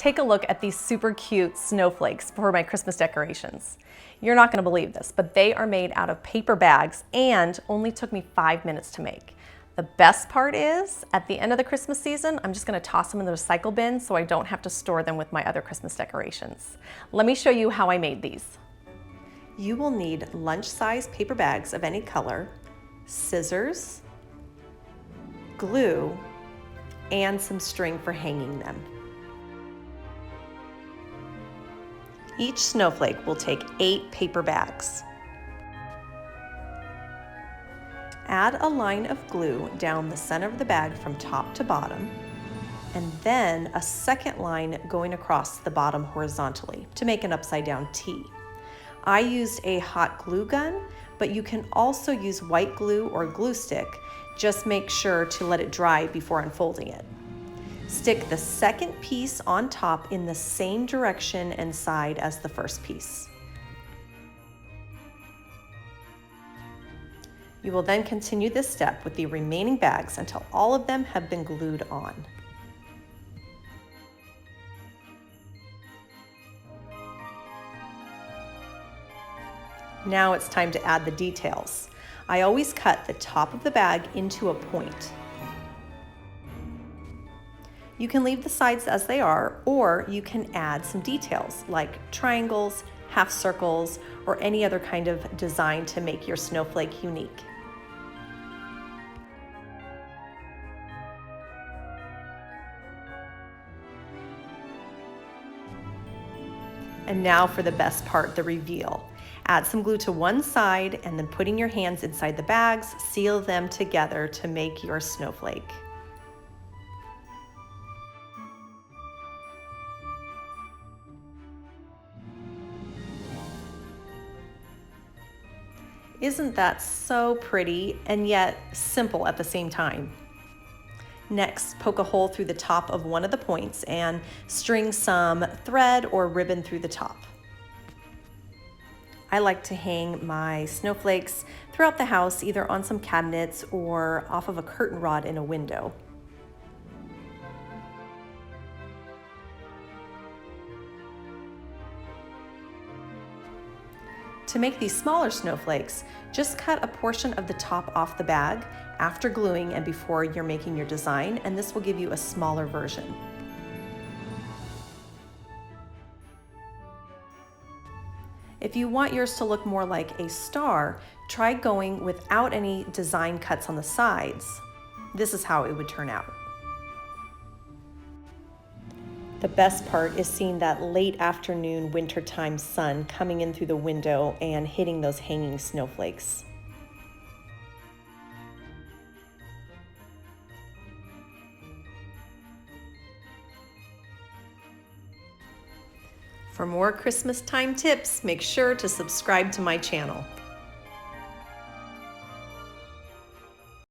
Take a look at these super cute snowflakes for my Christmas decorations. You're not gonna believe this, but they are made out of paper bags and only took me 5 minutes to make. The best part is, at the end of the Christmas season, I'm just gonna toss them in the recycle bin so I don't have to store them with my other Christmas decorations. Let me show you how I made these. You will need lunch-size paper bags of any color, scissors, glue, and some string for hanging them. Each snowflake will take 8 paper bags. Add a line of glue down the center of the bag from top to bottom, and then a second line going across the bottom horizontally to make an upside down T. I used a hot glue gun, but you can also use white glue or glue stick. Just make sure to let it dry before unfolding it. Stick the second piece on top in the same direction and side as the first piece. You will then continue this step with the remaining bags until all of them have been glued on. Now it's time to add the details. I always cut the top of the bag into a point. You can leave the sides as they are, or you can add some details like triangles, half circles, or any other kind of design to make your snowflake unique. And now for the best part, the reveal. Add some glue to one side and then putting your hands inside the bags, seal them together to make your snowflake. Isn't that so pretty and yet simple at the same time? Next, poke a hole through the top of one of the points and string some thread or ribbon through the top. I like to hang my snowflakes throughout the house, either on some cabinets or off of a curtain rod in a window. To make these smaller snowflakes, just cut a portion of the top off the bag after gluing and before you're making your design, and this will give you a smaller version. If you want yours to look more like a star, try going without any design cuts on the sides. This is how it would turn out. The best part is seeing that late afternoon wintertime sun coming in through the window and hitting those hanging snowflakes. For more Christmas time tips, make sure to subscribe to my channel.